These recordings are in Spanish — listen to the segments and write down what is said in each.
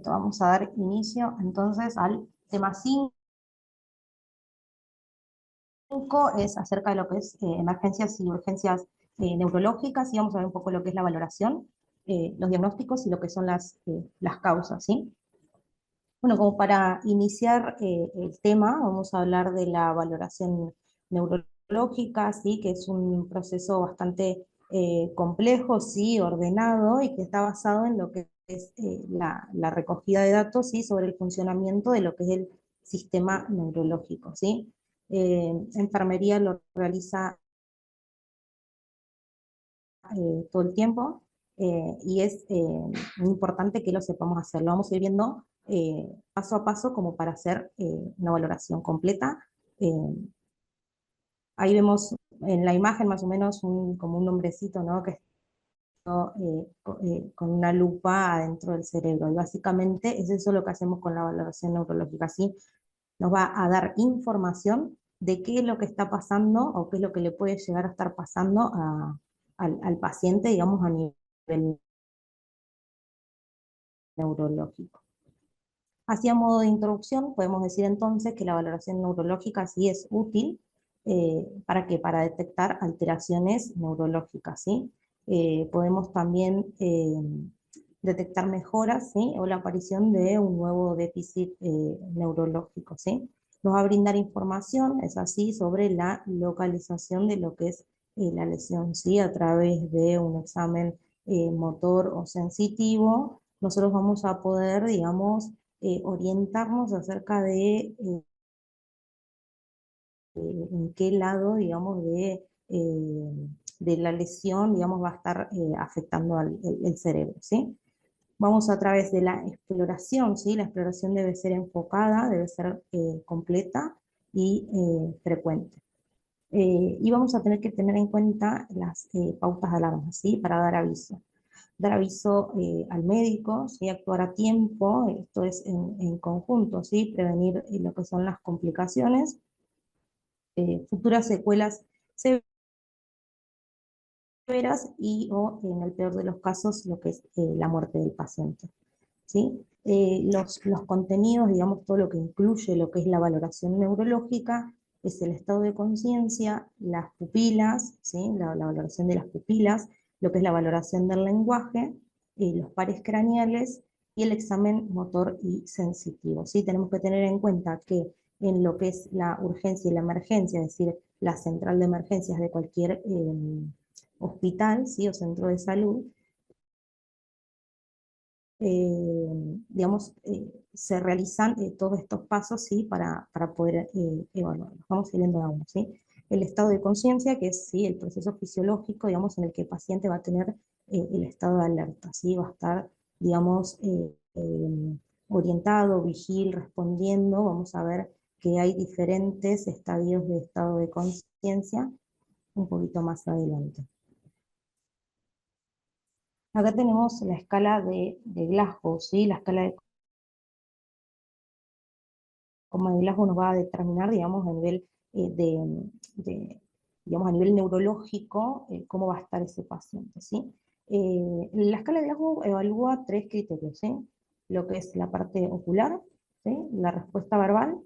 Perfecto, vamos a dar inicio entonces al tema 5, es acerca de lo que es emergencias y urgencias neurológicas, y vamos a ver un poco lo que es la valoración, los diagnósticos y lo que son las causas, ¿sí? Bueno, como para iniciar el tema, vamos a hablar de la valoración neurológica, ¿sí? Que es un proceso bastante complejo, ¿sí? Ordenado, y que está basado en lo que es la recogida de datos, ¿sí? Sobre el funcionamiento de lo que es el sistema neurológico, ¿sí? Enfermería lo realiza todo el tiempo, y es muy importante que lo sepamos hacer. Lo vamos a ir viendo paso a paso como para hacer una valoración completa. Eh, Ahí vemos en la imagen más o menos como un nombrecito, ¿no? Que está con una lupa adentro del cerebro. Y básicamente es eso lo que hacemos con la valoración neurológica, ¿sí? Nos va a dar información de qué es lo que está pasando o qué es lo que le puede llegar a estar pasando al paciente, digamos, a nivel neurológico. Así a modo de introducción, podemos decir entonces que la valoración neurológica sí es útil. ¿Para qué? Para detectar alteraciones neurológicas, ¿sí? Podemos también detectar mejoras, ¿sí? O la aparición de un nuevo déficit neurológico, ¿sí? Nos va a brindar información, es así, sobre la localización de lo que es la lesión, ¿sí? A través de un examen motor o sensitivo, nosotros vamos a poder, digamos, orientarnos acerca en qué lado, digamos, de la lesión, digamos, va a estar afectando el cerebro, ¿sí? Vamos a través de la exploración, ¿sí? La exploración debe ser enfocada, debe ser completa y frecuente. Y vamos a tener que tener en cuenta las pautas de alarma, ¿sí? Para dar aviso al médico, ¿sí? Actuar a tiempo, esto es en conjunto, ¿sí? Prevenir lo que son las complicaciones, futuras secuelas severas y o en el peor de los casos lo que es la muerte del paciente, ¿sí? Los contenidos, digamos, todo lo que incluye lo que es la valoración neurológica, es el estado de conciencia, las pupilas, ¿sí? La valoración de las pupilas, lo que es la valoración del lenguaje, los pares craneales y el examen motor y sensitivo, ¿sí? Tenemos que tener en cuenta que en lo que es la urgencia y la emergencia, es decir, la central de emergencias de cualquier hospital, ¿sí? O centro de salud, digamos, se realizan todos estos pasos, ¿sí? Para poder evaluarlos. Vamos a ir viendo a uno, ¿sí? El estado de conciencia, que es, ¿sí? El proceso fisiológico, digamos, en el que el paciente va a tener el estado de alerta, ¿sí? Va a estar, digamos, orientado, vigil, respondiendo. Vamos a ver que hay diferentes estadios de estado de conciencia un poquito más adelante. Acá tenemos la escala de Glasgow, ¿sí? La escala de coma de Glasgow nos va a determinar, digamos, a nivel digamos, a nivel neurológico, cómo va a estar ese paciente, ¿sí? La escala de Glasgow evalúa tres criterios, ¿sí? Lo que es la parte ocular, ¿sí? La respuesta verbal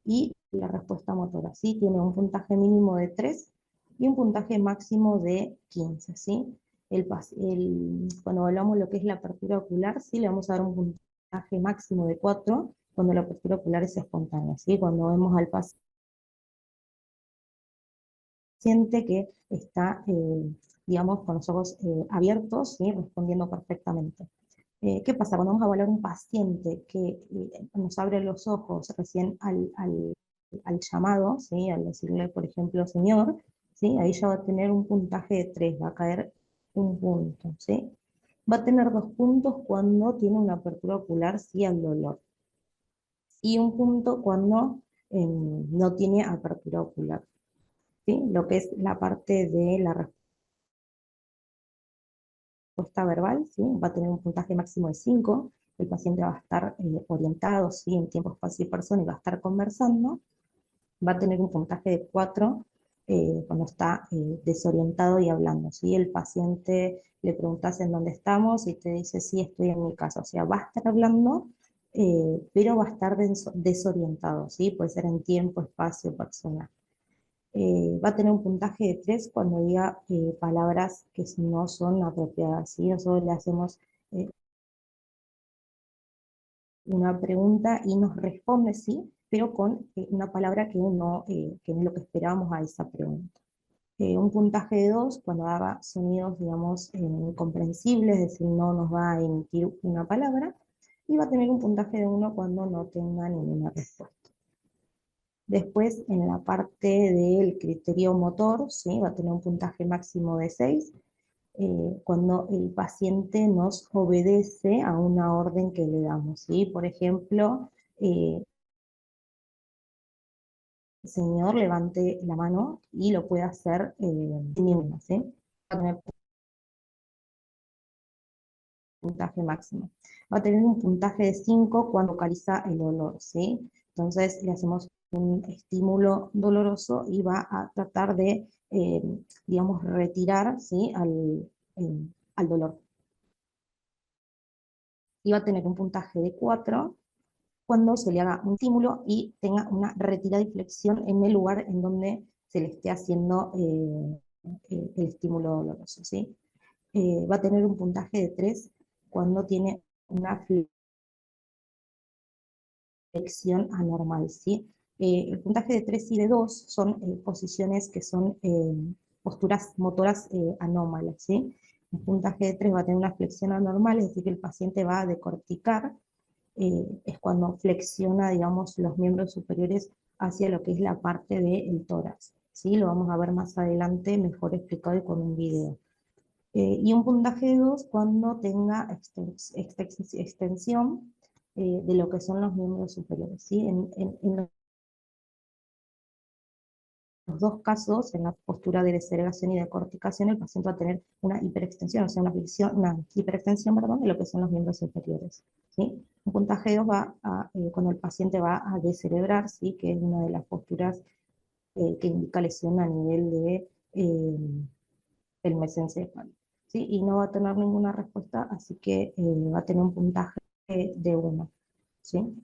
y la respuesta motora, ¿sí? Tiene un puntaje mínimo de 3 y un puntaje máximo de 15, ¿sí? Cuando evaluamos lo que es la apertura ocular, ¿sí? Le vamos a dar un puntaje máximo de 4 cuando la apertura ocular es espontánea, ¿sí? Cuando vemos al paciente que está, digamos, con los ojos abiertos, ¿sí? Respondiendo perfectamente. ¿Qué pasa? Cuando vamos a evaluar un paciente que nos abre los ojos recién al llamado, ¿sí? Al decirle, por ejemplo, señor, ¿sí? Ahí ya va a tener un puntaje de 3, va a caer un punto, ¿sí? Va a tener 2 puntos cuando tiene una apertura ocular, sí, al dolor. Y un punto cuando no tiene apertura ocular, ¿sí? Lo que es la parte de la respuesta verbal, ¿sí? Va a tener un puntaje máximo de 5, el paciente va a estar orientado, ¿sí? En tiempo, espacio y persona, y va a estar conversando, va a tener un puntaje de 4 cuando está desorientado y hablando, ¿sí? El paciente le preguntas en dónde estamos y te dice, sí, estoy en mi casa, o sea, va a estar hablando, pero va a estar desorientado, ¿sí? Puede ser en tiempo, espacio, persona. Va a tener un puntaje de 3 cuando diga palabras que no son apropiadas, ¿sí? Nosotros le hacemos eh, una pregunta y nos responde sí, pero con una palabra que no es lo que esperábamos a esa pregunta. Un puntaje de 2 cuando haga sonidos, digamos, incomprensibles, es decir, no nos va a emitir una palabra, y va a tener un puntaje de 1 cuando no tenga ninguna respuesta. Después, en la parte del criterio motor, ¿sí? Va a tener un puntaje máximo de 6, cuando el paciente nos obedece a una orden que le damos, ¿sí? Por ejemplo, señor, levante la mano y lo puede hacer sin ninguna, ¿sí? Va a tener puntaje máximo. Va a tener un puntaje de 5 cuando localiza el olor, ¿sí? Entonces le hacemos un estímulo doloroso y va a tratar de, digamos, retirar, ¿sí? Al dolor. Y va a tener un puntaje de 4 cuando se le haga un estímulo y tenga una retirada y flexión en el lugar en donde se le esté haciendo el estímulo doloroso, ¿sí? Va a tener un puntaje de 3 cuando tiene una flexión anormal, ¿sí? El puntaje de 3 y de 2 son posiciones que son posturas motoras anómalas, ¿sí? El puntaje de 3 va a tener una flexión anormal, es decir, que el paciente va a decorticar, es cuando flexiona, digamos, los miembros superiores hacia lo que es la parte del tórax, ¿sí? Lo vamos a ver más adelante, mejor explicado y con un video. Y un puntaje de 2 cuando tenga extensión de lo que son los miembros superiores, ¿sí? En los dos casos, en la postura de desegregación y de corticación, el paciente va a tener una hiperextensión, o sea, una hiperextensión, perdón, de lo que son los miembros superiores, ¿sí? Un puntaje 2 va cuando el paciente va a descerebrar, ¿sí? Que es una de las posturas que indica lesión a nivel de el mesencéfalo, ¿sí? Y no va a tener ninguna respuesta, así que va a tener un puntaje de 1, ¿sí?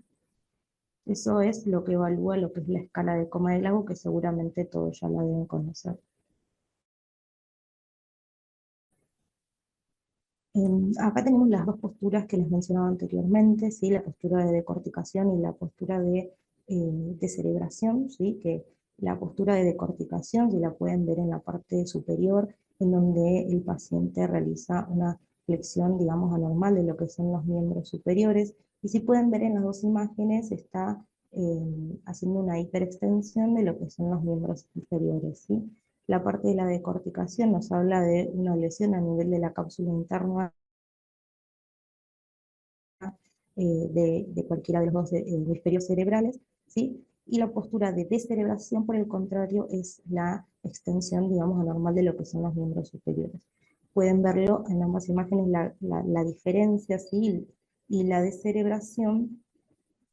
Eso es lo que evalúa lo que es la escala de coma de Glasgow, que seguramente todos ya la deben conocer. Acá tenemos las dos posturas que les mencionaba anteriormente, ¿sí? La postura de decorticación y la postura de descerebración, ¿sí? Que la postura de decorticación, si la pueden ver en la parte superior, en donde el paciente realiza una flexión, digamos, anormal de lo que son los miembros superiores, y si pueden ver en las dos imágenes, está haciendo una hiperextensión de lo que son los miembros inferiores, ¿sí? La parte de la decorticación nos habla de una lesión a nivel de la cápsula interna de cualquiera de los dos hemisferios cerebrales, ¿sí? Y la postura de descerebración, por el contrario, es la extensión, digamos, anormal de lo que son los miembros superiores. Pueden verlo en ambas imágenes, la diferencia, ¿sí? Y la descerebración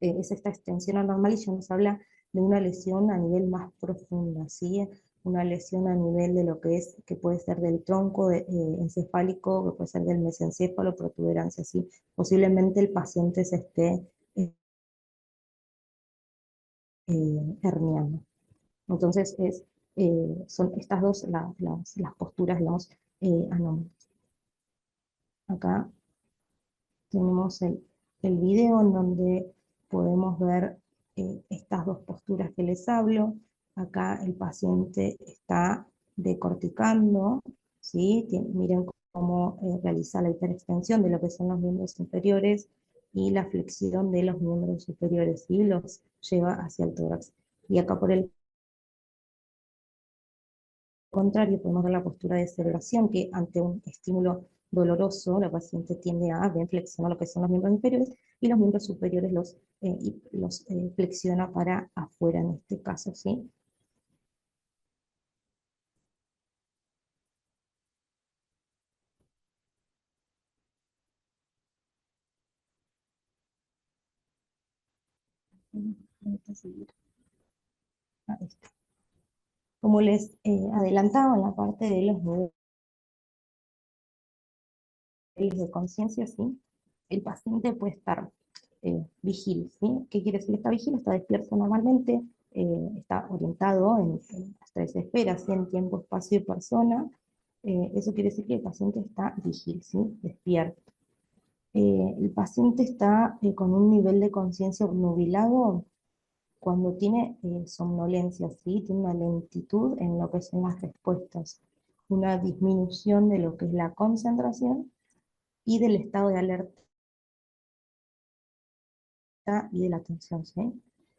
es esta extensión anormal y ya nos habla de una lesión a nivel más profunda, ¿sí? Una lesión a nivel de lo que es, que puede ser del tronco encefálico, que puede ser del mesencéfalo, protuberancia, ¿sí? Posiblemente el paciente se esté herniando. Entonces son estas dos las posturas, digamos, anómalas. Acá tenemos el video en donde podemos ver estas dos posturas que les hablo. Acá el paciente está decorticando, ¿sí? Miren cómo realiza la hiperextensión de lo que son los miembros inferiores y la flexión de los miembros superiores, y los lleva hacia el tórax. Y acá por el contrario, podemos ver la postura de celebración, que ante un estímulo doloroso, la paciente tiende a bien flexionar lo que son los miembros inferiores, y los miembros superiores los flexiona para afuera en este caso, ¿sí? Ahí está. Como les adelantaba en la parte de los niveles de conciencia, ¿sí? El paciente puede estar vigil, ¿sí? ¿Qué quiere decir está vigil? Está despierto normalmente, está orientado en las tres esferas, ¿sí? En tiempo, espacio y persona. Eso quiere decir que el paciente está vigil, ¿sí? Despierto. El paciente está con un nivel de conciencia obnubilado cuando tiene somnolencia, ¿sí? Tiene una lentitud en lo que son las respuestas, una disminución de lo que es la concentración y del estado de alerta y de la atención, ¿sí?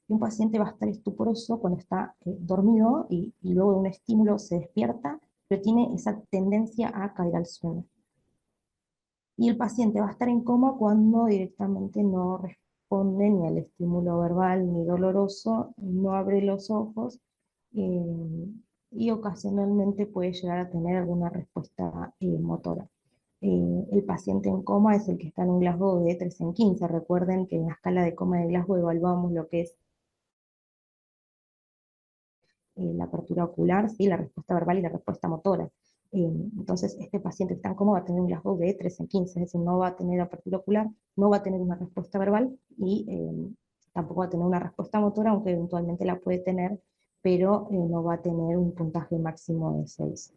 Y un paciente va a estar estuporoso cuando está dormido y luego de un estímulo se despierta, pero tiene esa tendencia a caer al sueño. Y el paciente va a estar en coma cuando directamente no responde ni al estímulo verbal ni doloroso, no abre los ojos eh, y ocasionalmente puede llegar a tener alguna respuesta motora. El paciente en coma es el que está en un Glasgow de 3 en 15. Recuerden que en la escala de coma de Glasgow evaluamos lo que es la apertura ocular, ¿sí? La respuesta verbal y la respuesta motora. Entonces, este paciente que está en coma va a tener un Glasgow de 3 en 15, es decir, no va a tener apertura ocular, no va a tener una respuesta verbal y tampoco va a tener una respuesta motora, aunque eventualmente la puede tener, pero no va a tener un puntaje máximo de 6.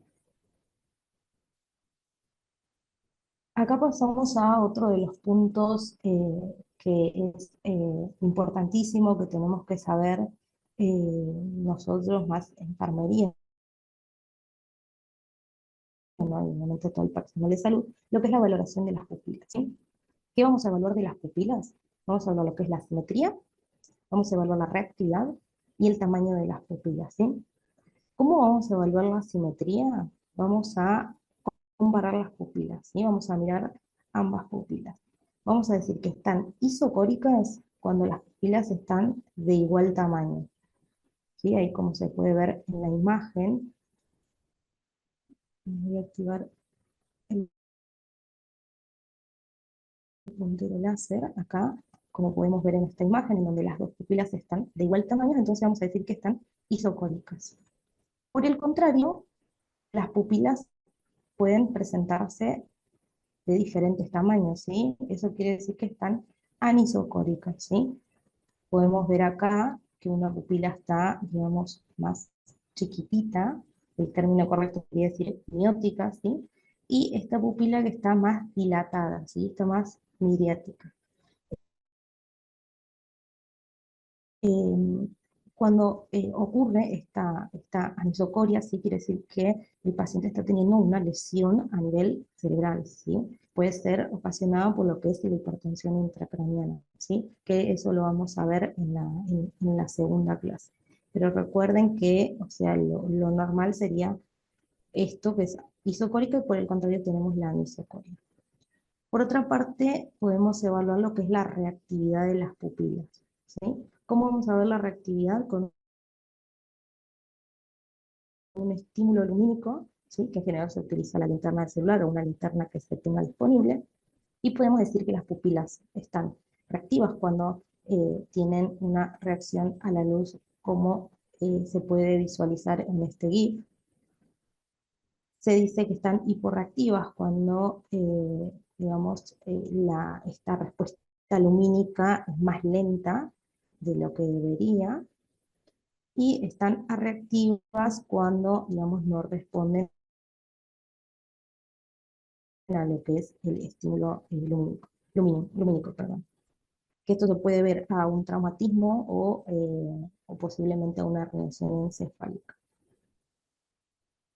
Acá pasamos a otro de los puntos que es importantísimo, que tenemos que saber nosotros más enfermería, ¿no? Y obviamente todo el personal de salud, lo que es la valoración de las pupilas, ¿sí? ¿Qué vamos a evaluar de las pupilas? Vamos a evaluar lo que es la simetría, vamos a evaluar la reactividad y el tamaño de las pupilas, ¿sí? ¿Cómo vamos a evaluar la simetría? Vamos a comparar las pupilas, ¿sí? Vamos a mirar ambas pupilas. Vamos a decir que están isocóricas cuando las pupilas están de igual tamaño, ¿sí? Ahí como se puede ver en la imagen, voy a activar el puntero láser acá, como podemos ver en esta imagen, en donde las dos pupilas están de igual tamaño, entonces vamos a decir que están isocóricas. Por el contrario, las pupilas pueden presentarse de diferentes tamaños, ¿sí? Eso quiere decir que están anisocóricas, ¿sí? Podemos ver acá que una pupila está, digamos, más chiquitita, el término correcto sería decir miótica, ¿sí? Y esta pupila que está más dilatada, ¿sí? Está más midriática. Eh, Cuando ocurre esta anisocoria, sí quiere decir que el paciente está teniendo una lesión a nivel cerebral, ¿sí? Puede ser ocasionada por lo que es la hipertensión intracraniana, ¿sí? Que eso lo vamos a ver en la segunda clase. Pero recuerden que, o sea, lo normal sería esto que es isocórico y por el contrario tenemos la anisocoria. Por otra parte, podemos evaluar lo que es la reactividad de las pupilas, ¿sí? ¿Cómo vamos a ver la reactividad? Con un estímulo lumínico, ¿sí? Que en general se utiliza la linterna del celular o una linterna que se tenga disponible, y podemos decir que las pupilas están reactivas cuando tienen una reacción a la luz, como se puede visualizar en este GIF. Se dice que están hiporreactivas cuando, digamos, esta respuesta lumínica es más lenta de lo que debería, y están reactivas cuando, digamos, no responden a lo que es el estímulo lumínico, perdón. Que esto se puede ver a un traumatismo o posiblemente a una reacción encefálica.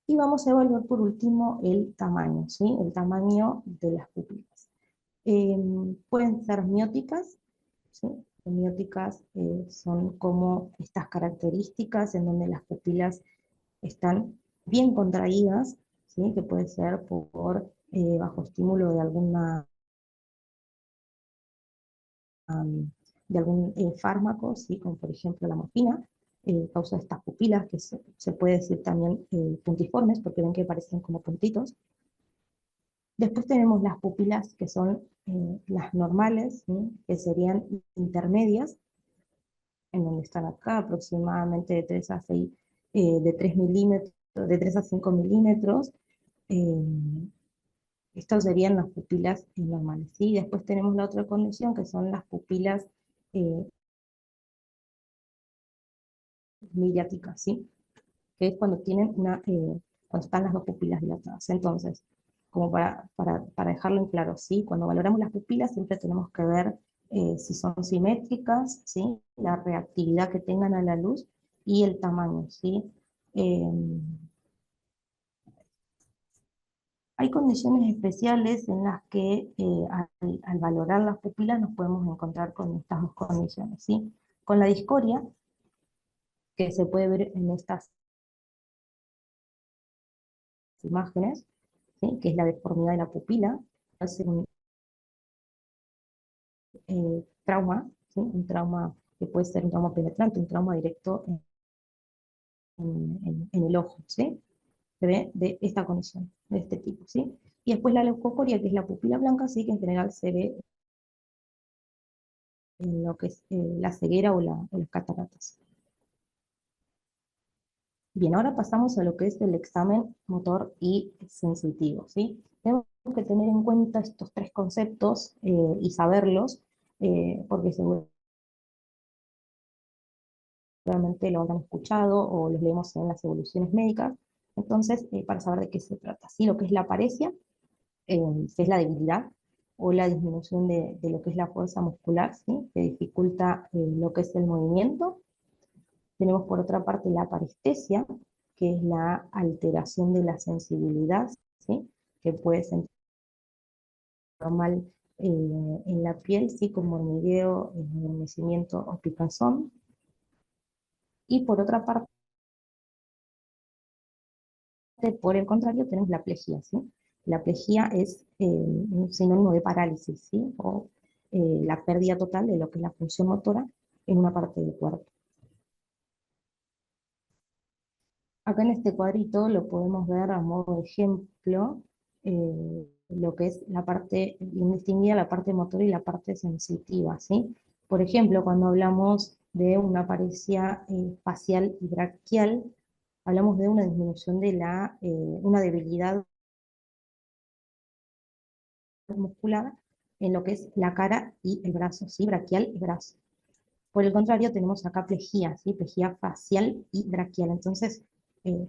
Y vamos a evaluar por último el tamaño, ¿sí? El tamaño de las pupilas. Pueden ser mióticas, ¿sí? Mióticas son como estas características en donde las pupilas están bien contraídas, ¿sí? Que puede ser por bajo estímulo de algún fármaco, ¿sí? Como por ejemplo la morfina, causa estas pupilas que se puede decir también puntiformes, porque ven que parecen como puntitos. Después tenemos las pupilas que son las normales, ¿sí? Que serían intermedias, en donde están acá aproximadamente de 3 a 6, de 3 milímetros, de 3 a 5 milímetros. Eh, Estas serían las pupilas normales, ¿sí? Después tenemos la otra condición, que son las pupilas mediática, ¿sí? Que es cuando tienen cuando están las dos pupilas dilatadas. Entonces, como para dejarlo en claro, ¿sí? Cuando valoramos las pupilas siempre tenemos que ver si son simétricas, ¿sí? La reactividad que tengan a la luz y el tamaño, ¿sí? Eh, Hay condiciones especiales en las que al valorar las pupilas nos podemos encontrar con estas dos condiciones, ¿sí? Con la discoria, que se puede ver en estas imágenes, ¿sí? Que es la deformidad de la pupila, puede ser un trauma, ¿sí? Un trauma que puede ser un trauma penetrante, un trauma directo en el ojo, ¿sí? Se ve de esta condición, de este tipo, ¿sí? Y después la leucocoria, que es la pupila blanca, sí, que en general se ve en lo que es la ceguera o las cataratas. Bien, ahora pasamos a lo que es el examen motor y sensitivo, ¿sí? Tenemos que tener en cuenta estos tres conceptos y saberlos, porque seguramente lo habrán escuchado o los leemos en las evoluciones médicas. Entonces, para saber de qué se trata, ¿sí? Lo que es la paresia, que es la debilidad o la disminución de lo que es la fuerza muscular, ¿sí? Que dificulta lo que es el movimiento. Tenemos por otra parte la parestesia, que es la alteración de la sensibilidad, ¿sí? Que puede sentir normal en la piel, ¿sí? Como hormigueo, entumecimiento o picazón. Y por otra parte, por el contrario, tenemos la plejía, ¿sí? La plejía es un sinónimo de parálisis, ¿sí? O la pérdida total de lo que es la función motora en una parte del cuerpo. Acá en este cuadrito lo podemos ver a modo de ejemplo, lo que es la parte bien distinguida, la parte motora y la parte sensitiva, ¿sí? Por ejemplo, cuando hablamos de una paresia facial y braquial, hablamos de una disminución de una debilidad muscular en lo que es la cara y el brazo, ¿sí? Braquial y brazo. Por el contrario, tenemos acá plejía, ¿sí? Plejía facial y braquial. Entonces, eh,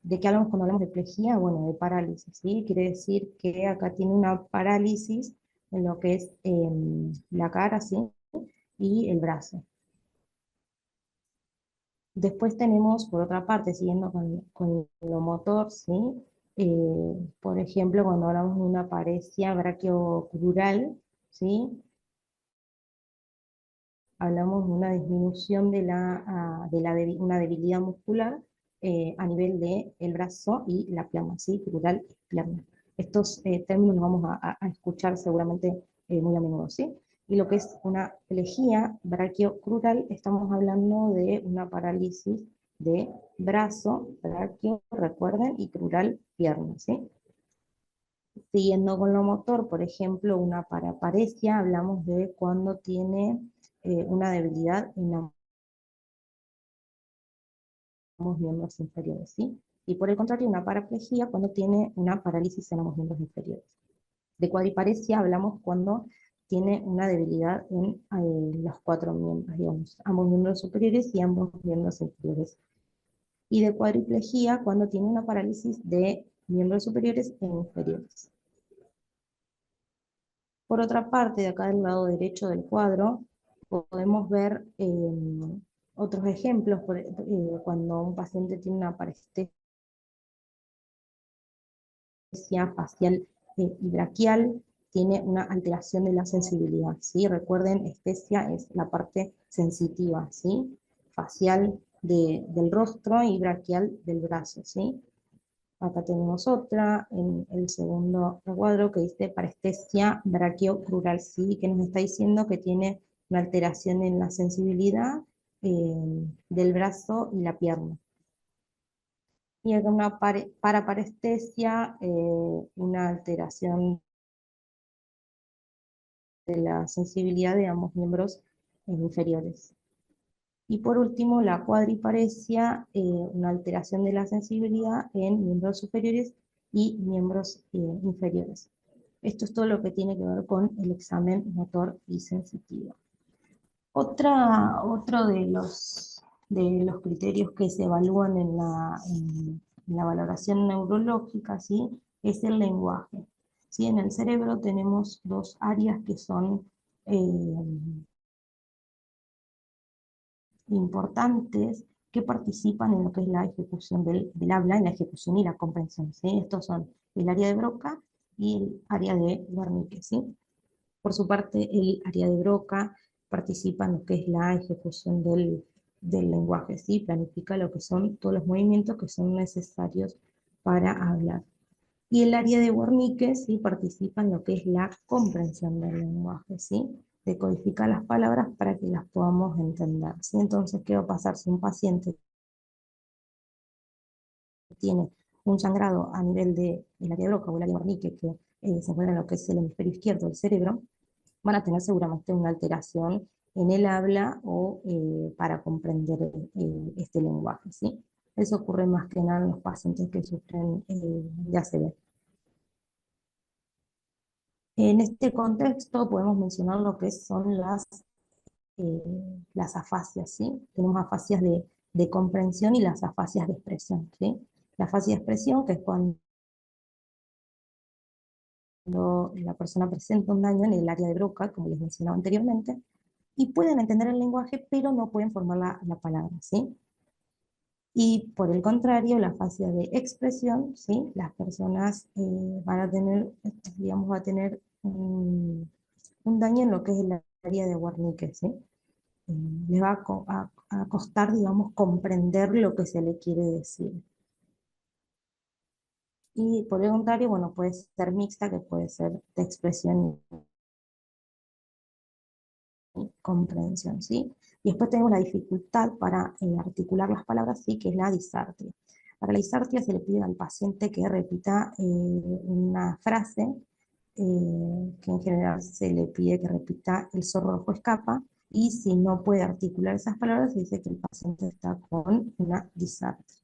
¿de qué hablamos cuando hablamos de plejía? Bueno, de parálisis, ¿sí? Quiere decir que acá tiene una parálisis en lo que es la cara, ¿sí? Y el brazo. Después tenemos, por otra parte, siguiendo con lo motor, ¿sí? Por ejemplo, cuando hablamos de una paresia brachiocrural, ¿sí? Hablamos de una disminución una debilidad muscular a nivel del brazo y la pierna, ¿sí? Crural y pierna. Estos términos los vamos a escuchar seguramente muy a menudo, ¿sí? Y lo que es una plejía brachiocrural, estamos hablando de una parálisis de brazo, brachio, recuerden, y crural, pierna, ¿sí? Siguiendo con lo motor, por ejemplo, una paraparesia, hablamos de cuando tiene una debilidad en ambos miembros inferiores, ¿sí? Y por el contrario, una paraplegia cuando tiene una parálisis en ambos miembros inferiores. De cuadriparesia hablamos cuando tiene una debilidad en los cuatro miembros, digamos, ambos miembros superiores y ambos miembros inferiores. Y de cuadriplejía cuando tiene una parálisis de miembros superiores e inferiores. Por otra parte, de acá del lado derecho del cuadro, podemos ver otros ejemplos, cuando un paciente tiene una parestesia facial y braquial, tiene una alteración de la sensibilidad, ¿sí? Recuerden, estesia es la parte sensitiva, ¿sí? Facial del rostro y braquial del brazo, ¿sí? Acá tenemos otra, en el segundo recuadro, que dice parestesia brachiocrural, ¿sí? Que nos está diciendo que tiene una alteración en la sensibilidad del brazo y la pierna. Y acá una paraparestesia, una alteración de la sensibilidad de ambos miembros inferiores. Y por último, la cuadriparesia, una alteración de la sensibilidad en miembros superiores y miembros inferiores. Esto es todo lo que tiene que ver con el examen motor y sensitivo. Otro de los criterios que se evalúan en la valoración neurológica, ¿sí? Es el lenguaje. ¿Sí? En el cerebro tenemos dos áreas que son eh, importantes, que participan en lo que es la ejecución del habla, en la ejecución y la comprensión, ¿sí? Estos son el área de Broca y el área de Wernicke, ¿sí? Por su parte, el área de Broca participa en lo que es la ejecución del lenguaje, ¿sí? Planifica lo que son todos los movimientos que son necesarios para hablar. Y el área de Wernicke, ¿sí? Participa en lo que es la comprensión del lenguaje, ¿sí? Decodifica las palabras para que las podamos entender, ¿sí? Entonces, ¿qué va a pasar si un paciente tiene un sangrado a nivel del área de Broca o el área de Wernicke, que se encuentra en lo que es el hemisferio izquierdo del cerebro? Van a tener seguramente una alteración en el habla o para comprender este lenguaje, ¿sí? Eso ocurre más que nada en los pacientes que sufren de ACV. En este contexto podemos mencionar lo que son las afasias, ¿sí? Tenemos afasias de comprensión y las afasias de expresión, ¿sí? La afasia de expresión, que es cuando la persona presenta un daño en el área de Broca, como les mencionaba anteriormente, y pueden entender el lenguaje, pero no pueden formar la palabra, ¿sí? Y por el contrario, la fase de expresión, ¿sí? Las personas van a tener, digamos, va a tener un daño en lo que es el área de Wernicke, ¿sí? Les va a costar, digamos, comprender lo que se le quiere decir. Y por el contrario, bueno, puede ser mixta, que puede ser de expresión y comprensión, ¿sí? Y después tenemos la dificultad para articular las palabras, ¿sí? Que es la disartria. Para la disartria se le pide al paciente que repita una frase, que en general se le pide que repita el zorro rojo escapa, y si no puede articular esas palabras, se dice que el paciente está con una disartria.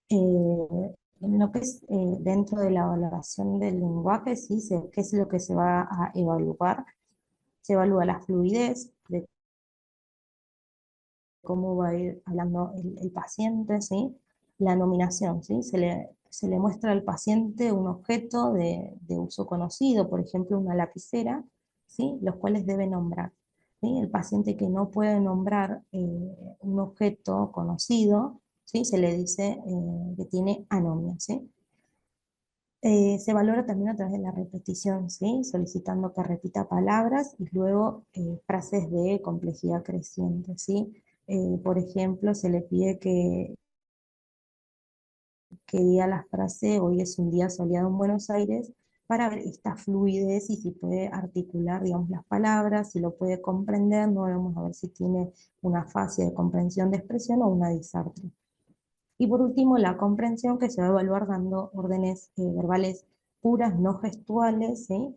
En lo que es dentro de la valoración del lenguaje, ¿sí? ¿Qué es lo que se va a evaluar? Se evalúa la fluidez de cómo va a ir hablando el paciente, ¿sí? La nominación, ¿sí? Se le muestra al paciente un objeto de uso conocido, por ejemplo, una lapicera, ¿sí? Los cuales debe nombrar, ¿sí? El paciente que no puede nombrar un objeto conocido, ¿sí? Se le dice que tiene anomia, ¿sí? Se valora también a través de la repetición, ¿sí? Solicitando que repita palabras y luego frases de complejidad creciente, ¿sí? Por ejemplo, se le pide que diga la frase "hoy es un día soleado en Buenos Aires", para ver esta fluidez y si puede articular, digamos, las palabras, si lo puede comprender. No vamos a ver si tiene una fase de comprensión de expresión o una disartria. Y por último, la comprensión, que se va a evaluar dando órdenes verbales puras, no gestuales, ¿sí?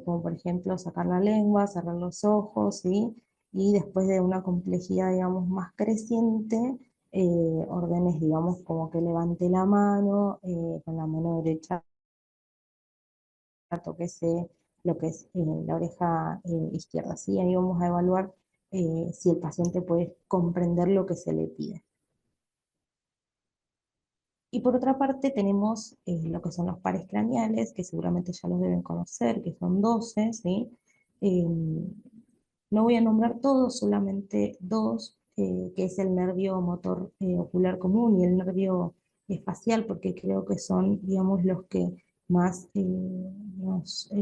Como por ejemplo sacar la lengua, cerrar los ojos, ¿sí? Y después de una complejidad, digamos, más creciente, órdenes, digamos, como que levante la mano, con la mano derecha toquese lo que es la oreja izquierda, ¿sí? Ahí vamos a evaluar si el paciente puede comprender lo que se le pide. Y por otra parte tenemos lo que son los pares craneales, que seguramente ya los deben conocer, que son 12, ¿sí? Eh, no voy a nombrar todos, solamente dos, que es el nervio motor ocular común y el nervio espacial, porque creo que son, digamos, los que más nos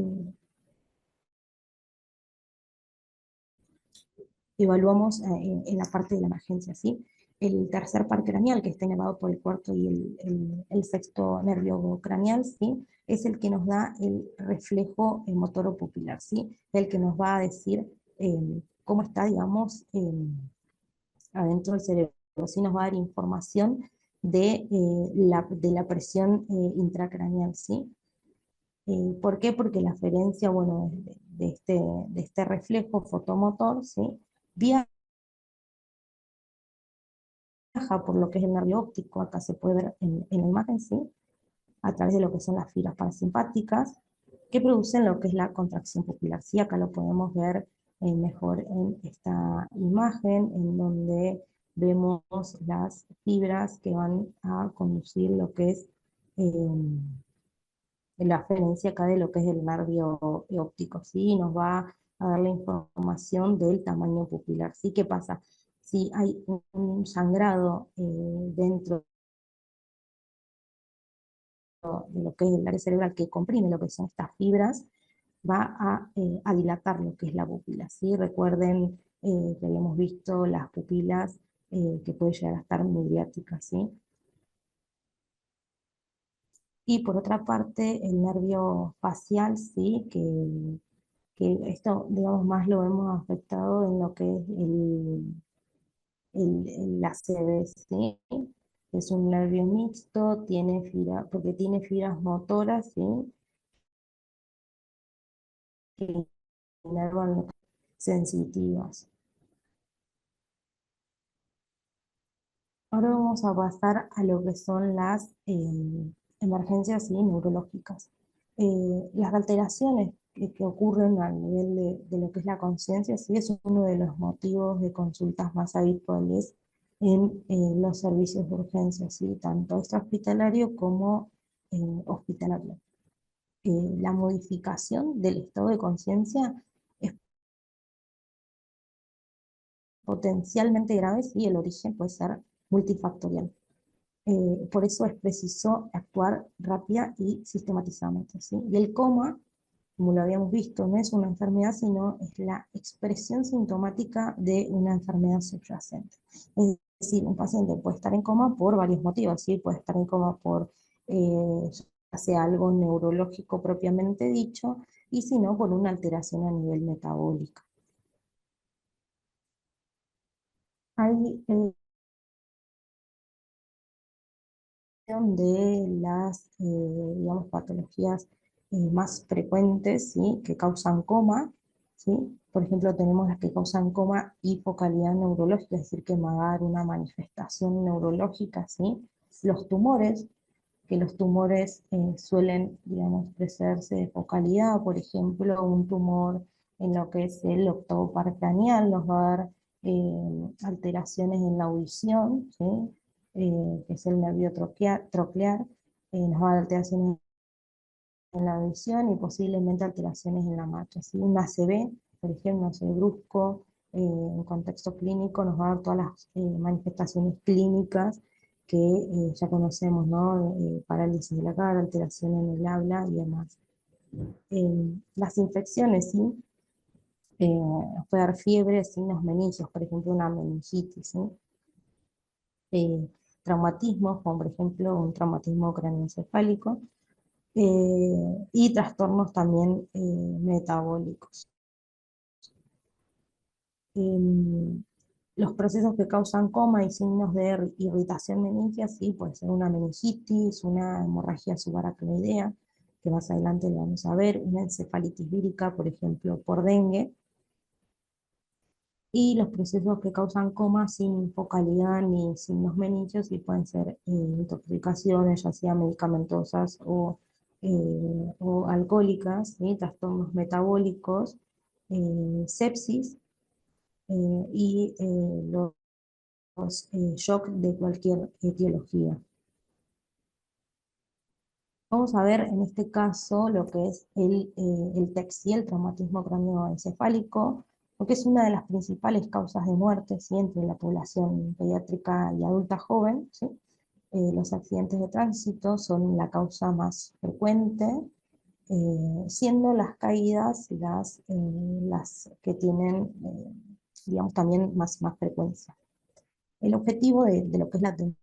evaluamos en la parte de la emergencia, ¿sí? El tercer par craneal, que está inervado por el cuarto y el sexto nervio craneal, ¿sí? Es el que nos da el reflejo motor pupilar, ¿sí? El que nos va a decir cómo está, digamos, adentro del cerebro, ¿sí? Nos va a dar información de la presión intracraneal, ¿sí? ¿Por qué? Porque la aferencia, bueno, de este reflejo fotomotor, ¿sí? Viaja por lo que es el nervio óptico, acá se puede ver en la imagen, ¿sí? A través de lo que son las fibras parasimpáticas, que producen lo que es la contracción pupilar, ¿sí? Acá lo podemos ver mejor en esta imagen, en donde vemos las fibras que van a conducir lo que es la referencia acá de lo que es el nervio óptico, ¿sí? Nos va a dar la información del tamaño pupilar, ¿sí? ¿Qué pasa? Si hay un sangrado dentro de lo que es el área cerebral que comprime lo que son estas fibras, va a dilatar lo que es la pupila, ¿sí? Recuerden que habíamos visto las pupilas que pueden llegar a estar midriáticas, ¿sí? Y por otra parte, el nervio facial, ¿sí? Que esto, digamos, más lo hemos afectado en lo que es el ACV, ¿sí? Es un nervio mixto, tiene fibra, porque tiene fibras motoras, ¿sí? Que inervan sensitivas. Ahora vamos a pasar a lo que son las emergencias, ¿sí? Neurológicas. Las alteraciones que ocurren a nivel de lo que es la conciencia, sí, es uno de los motivos de consultas más habituales en los servicios de urgencia, ¿sí? Tanto extrahospitalario como hospitalario. La modificación del estado de conciencia es potencialmente grave si el origen puede ser multifactorial. Por eso es preciso actuar rápida y sistematizadamente, ¿sí? Y el coma, como lo habíamos visto, no es una enfermedad, sino es la expresión sintomática de una enfermedad subyacente. Es decir, un paciente puede estar en coma por varios motivos, ¿sí? Puede estar en coma por ya sea algo neurológico propiamente dicho, y si no, por una alteración a nivel metabólico. Hay de las, digamos, patologías más frecuentes, ¿sí? Que causan coma, ¿sí? Por ejemplo, tenemos las que causan coma y focalidad neurológica, es decir, que va a dar una manifestación neurológica, ¿sí? Los tumores, que los tumores suelen, digamos, crecerse de focalidad, por ejemplo, un tumor en lo que es el octavo par craneal nos va a dar alteraciones en la audición, ¿sí? Que es el nervio troclear, nos va a dar alteraciones en la audición y posiblemente alteraciones en la marcha, ¿sí? Un ACV, por ejemplo, un ACV brusco, en contexto clínico, nos va a dar todas las manifestaciones clínicas que ya conocemos, ¿no? Parálisis de la cara, alteración en el habla y demás. Las infecciones, ¿sí? Puede dar fiebre, signos meningios, por ejemplo, una meningitis, ¿sí? Traumatismos, como por ejemplo un traumatismo craneoencefálico, y trastornos también metabólicos. Em, los procesos que causan coma y signos de irritación meningia, sí, puede ser una meningitis, una hemorragia subaracnoidea, que más adelante lo vamos a ver, una encefalitis vírica, por ejemplo, por dengue, y los procesos que causan coma sin focalidad ni signos meningios, sí pueden ser intoxicaciones, ya sea medicamentosas o alcohólicas, ¿sí? Trastornos metabólicos, sepsis y los shock de cualquier etiología. Vamos a ver en este caso lo que es el TEC, ¿sí? El traumatismo craneoencefálico, porque es una de las principales causas de muerte, ¿sí? Entre la población pediátrica y adulta joven, ¿sí? Los accidentes de tránsito son la causa más frecuente, siendo las caídas las que tienen, digamos, también más frecuencia. El objetivo de lo que es la atención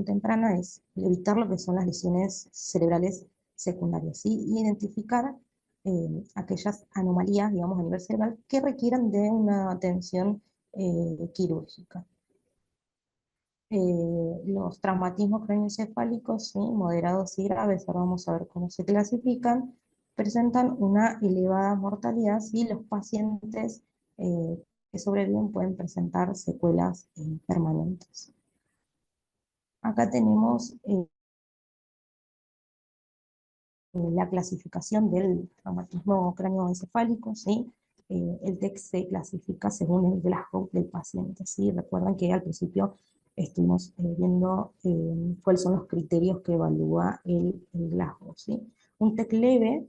temprana es evitar lo que son las lesiones cerebrales secundarias, ¿sí? Y identificar aquellas anomalías, digamos, a nivel cerebral que requieran de una atención quirúrgica. Los traumatismos craneoencefálicos, ¿sí? Moderados y graves, ahora vamos a ver cómo se clasifican, presentan una elevada mortalidad, y los pacientes que sobreviven pueden presentar secuelas permanentes. Acá tenemos la clasificación del traumatismo cráneoencefálico, ¿sí? El TEC se clasifica según el Glasgow del paciente, ¿sí? Recuerden que al principio estuvimos viendo cuáles son los criterios que evalúa el Glasgow, ¿sí? Un TEC leve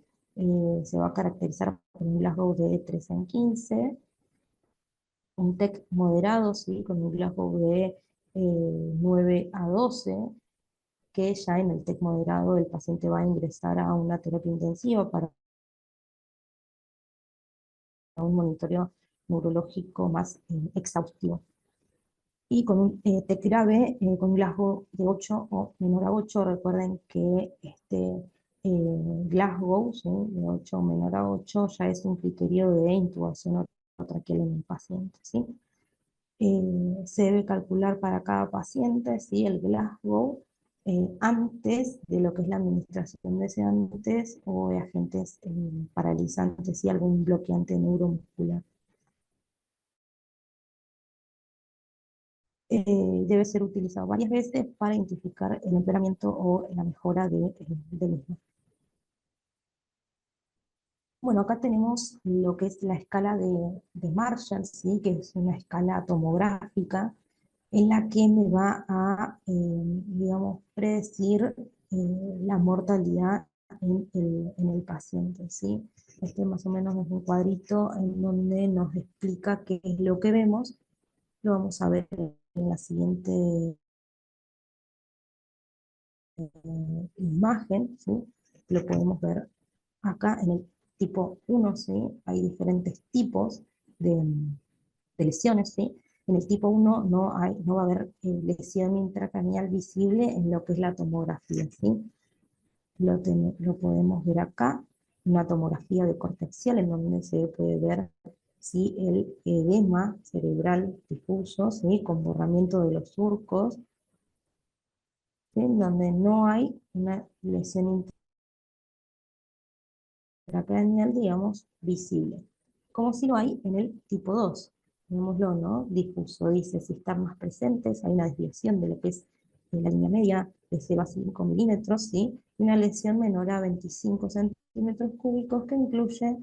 se va a caracterizar por un Glasgow de 3 en 15, un TEC moderado, ¿sí? Con un Glasgow de 9 a 12, que ya en el TEC moderado el paciente va a ingresar a una terapia intensiva para un monitoreo neurológico más exhaustivo. Y con un TEC grave, con un Glasgow de 8 o menor a 8, recuerden que este Glasgow, ¿sí? De 8 o menor a 8 ya es un criterio de intubación traqueal en el paciente, ¿sí? Se debe calcular para cada paciente, ¿sí? El Glasgow antes de lo que es la administración de sedantes o de agentes paralizantes y algún bloqueante neuromuscular. Debe ser utilizado varias veces para identificar el empeoramiento o la mejora de mismo. Bueno, acá tenemos lo que es la escala de Marshall, ¿sí? Que es una escala tomográfica en la que me va a, digamos, predecir la mortalidad en el paciente, ¿sí? Este más o menos es un cuadrito en donde nos explica qué es lo que vemos. Lo vamos a ver en la siguiente imagen, ¿sí? Lo podemos ver acá en el tipo 1, ¿sí? Hay diferentes tipos de, de lesiones, ¿sí? En el tipo 1 no va a haber lesión intracraneal visible en lo que es la tomografía, ¿sí? Lo podemos ver acá, una tomografía de corte axial en donde se puede ver, ¿sí? El edema cerebral difuso, ¿sí? Con borramiento de los surcos, ¿sí? En donde no hay una lesión intracraneal, digamos, visible. Como si lo hay en el tipo 2. Veámoslo, ¿no? Difuso, dice, si están más presentes, hay una desviación de lo que es la línea media de 0 a 5 milímetros, ¿sí? Y una lesión menor a 25 centímetros cúbicos que incluye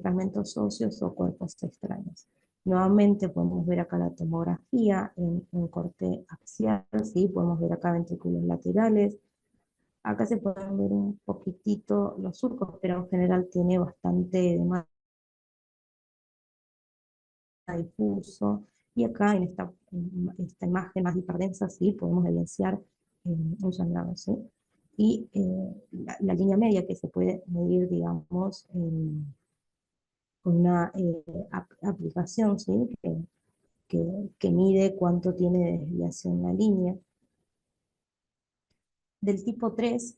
fragmentos óseos o cuerpos extraños. Nuevamente podemos ver acá la tomografía en corte axial, ¿sí? Podemos ver acá ventrículos laterales. Acá se pueden ver un poquitito los surcos, pero en general tiene bastante edema difuso. Y acá esta imagen más hiperdensa, sí, podemos evidenciar un sangrado, ¿sí? Y la línea media que se puede medir, digamos, con una aplicación, ¿sí? Que mide cuánto tiene de desviación la línea. Del tipo 3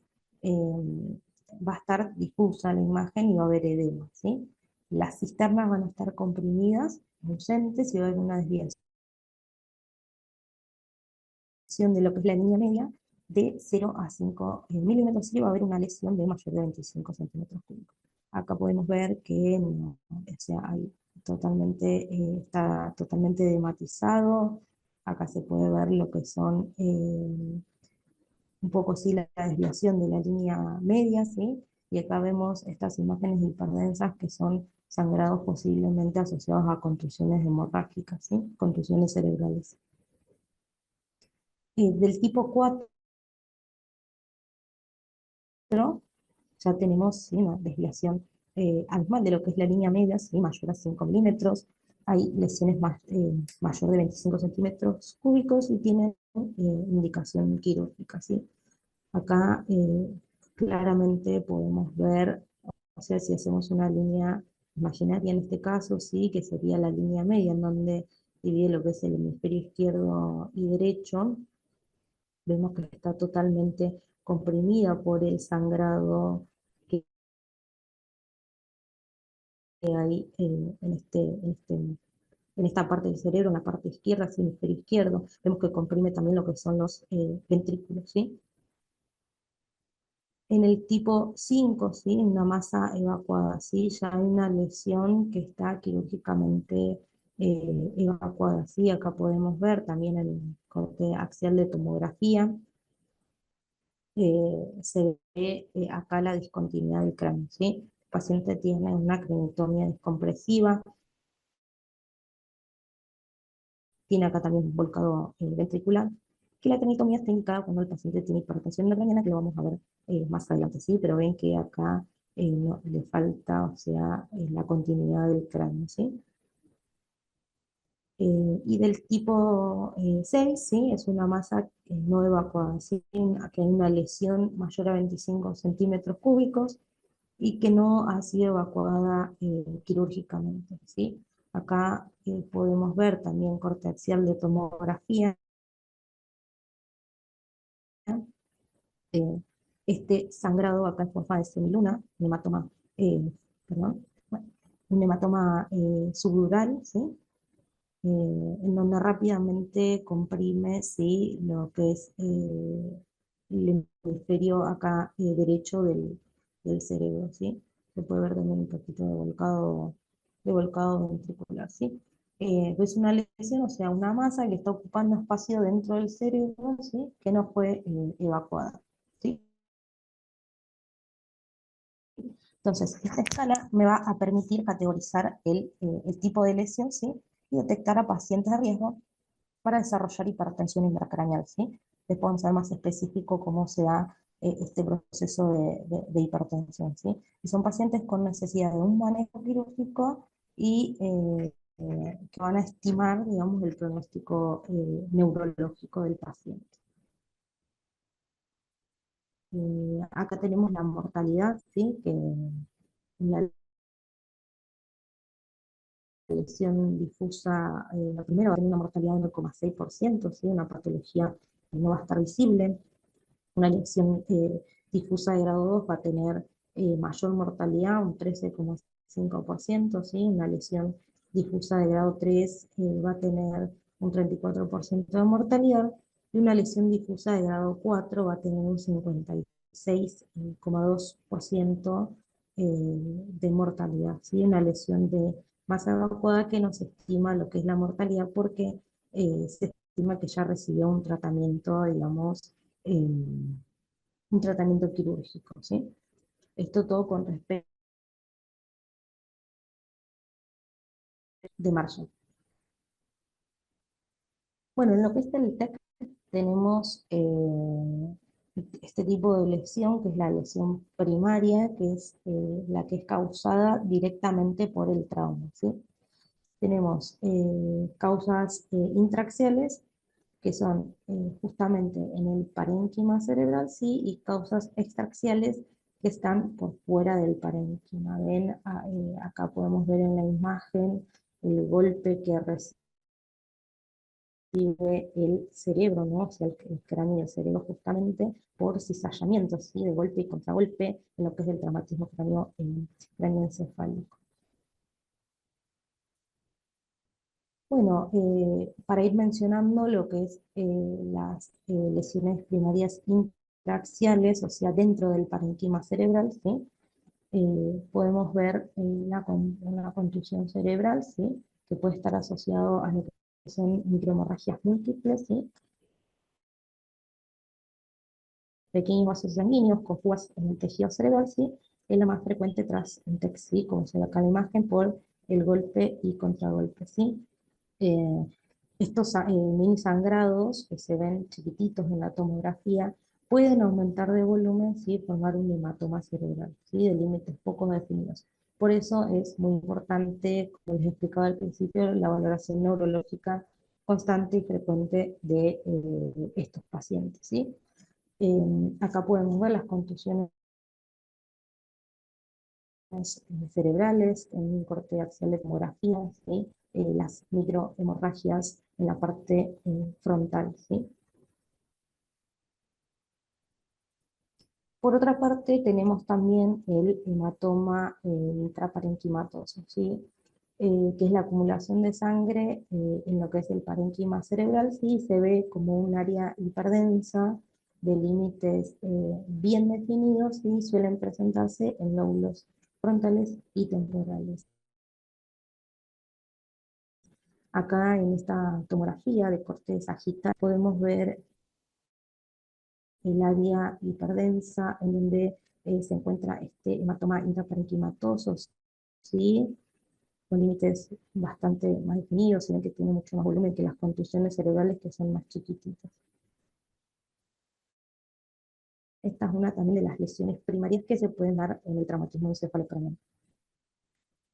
va a estar difusa la imagen y va a haber edema, ¿sí? Las cisternas van a estar comprimidas, ausentes, y va a haber una desviación de lo que es la línea media de 0 a 5 milímetros y va a haber una lesión de mayor de 25 centímetros cúbicos. Acá podemos ver que no, o sea, está totalmente dematizado. Acá se puede ver lo que son un poco sí la desviación de la línea media, ¿sí? Y acá vemos estas imágenes hiperdensas que son sangrados posiblemente asociados a contusiones hemorrágicas, ¿sí? Contusiones cerebrales. Del tipo 4 ya tenemos, ¿sí? Una desviación además de lo que es la línea media, ¿sí? Mayor a 5 milímetros. Hay lesiones mayor de 25 centímetros cúbicos y tienen indicación quirúrgica, ¿sí? Acá claramente podemos ver, o sea, si hacemos una línea imaginaria en este caso, sí, que sería la línea media en donde divide lo que es el hemisferio izquierdo y derecho, vemos que está totalmente comprimida por el sangrado que hay en esta parte del cerebro, en la parte izquierda, el hemisferio izquierdo. Vemos que comprime también lo que son los ventrículos, ¿sí? En el tipo 5, ¿sí? Una masa evacuada, ¿sí? Ya hay una lesión que está quirúrgicamente evacuada, ¿sí? Acá podemos ver también el corte axial de tomografía, se ve acá la discontinuidad del cráneo, ¿sí? El paciente tiene una craniectomía descompresiva, tiene acá también un volcado ventricular, que la craniectomía está indicada cuando el paciente tiene hipertensión intracraniana, que lo vamos a ver más adelante, ¿sí? Pero ven que acá le falta, o sea, la continuidad del cráneo, ¿sí? Y del tipo 6, ¿sí? Es una masa no evacuada, ¿sí? Que hay una lesión mayor a 25 centímetros cúbicos y que no ha sido evacuada quirúrgicamente, ¿sí? Acá podemos ver también corte axial de tomografía. eh, este sangrado acá en forma de semiluna, hematoma, perdón, bueno, un hematoma subdural, ¿sí? En donde rápidamente comprime, ¿sí? Lo que es el hemisferio acá derecho del cerebro, ¿sí? Se puede ver también un poquito de volcado ventricular, ¿sí? Es una lesión, o sea, una masa que está ocupando espacio dentro del cerebro, ¿sí? Que no fue evacuada, ¿sí? Entonces, esta escala me va a permitir categorizar el tipo de lesión, ¿sí? Y detectar a pacientes de riesgo para desarrollar hipertensión intracraneal, ¿sí? Les podemos ser más específico cómo se da este proceso de hipertensión, ¿sí? Y son pacientes con necesidad de un manejo quirúrgico y que van a estimar, digamos, el pronóstico neurológico del paciente. Acá tenemos la mortalidad, ¿sí? Que la lesión difusa, la primera va a tener una mortalidad de 1,6%, ¿sí? Una patología que no va a estar visible. Una lesión difusa de grado 2 va a tener mayor mortalidad, un 13,5%, ¿sí? Una lesión difusa de grado 3 va a tener un 34% de mortalidad, y una lesión difusa de grado 4 va a tener un 56,2% de mortalidad, ¿sí? Una lesión de masa evacuada que nos estima lo que es la mortalidad porque se estima que ya recibió un tratamiento, digamos, un tratamiento quirúrgico, ¿sí? Esto todo con respecto de Marshall. Bueno, en lo que es el TEC tenemos este tipo de lesión, que es la lesión primaria, que es la que es causada directamente por el trauma, ¿sí? Tenemos causas intraaxiales, que son justamente en el parénquima cerebral, sí, y causas extraaxiales que están por fuera del parénquima. Ven, acá podemos ver en la imagen el golpe que recibe el cerebro, ¿no? O sea, el cráneo y el cerebro justamente por cizallamiento, ¿sí? De golpe y contragolpe en lo que es el traumatismo cráneoencefálico. Bueno, para ir mencionando lo que es las lesiones primarias intraaxiales, o sea, dentro del parénquima cerebral, ¿sí? Podemos ver una contusión cerebral, ¿sí? Que puede estar asociado a lo que son microhemorragias múltiples, ¿sí? Pequeños vasos sanguíneos con fugas en el tejido cerebral, ¿sí? Es la más frecuente tras un TEC, ¿sí? Como se ve acá en la imagen, por el golpe y contragolpe, ¿sí? Eh, Estos mini sangrados que se ven chiquititos en la tomografía pueden aumentar de volumen, ¿sí? Formar un hematoma cerebral, ¿sí? De límites poco definidos. Por eso es muy importante, como les explicaba al principio, la valoración neurológica constante y frecuente de estos pacientes, ¿sí? Acá podemos ver las contusiones cerebrales, en un corte axial de tomografía, ¿sí? Las microhemorragias en la parte frontal, ¿sí? Por otra parte, tenemos también el hematoma intraparenquimatoso, ¿sí? Que es la acumulación de sangre en lo que es el parénquima cerebral, ¿sí? Se ve como un área hiperdensa de límites bien definidos y suelen presentarse en lóbulos frontales y temporales. Acá en esta tomografía de corte sagital podemos ver el área hiperdensa, en donde se encuentra este hematoma intraparenquimatoso, ¿sí? Con límites bastante más definidos, sino que tiene mucho más volumen que las contusiones cerebrales que son más chiquititas. Esta es una también de las lesiones primarias que se pueden dar en el traumatismo encefalocraneal.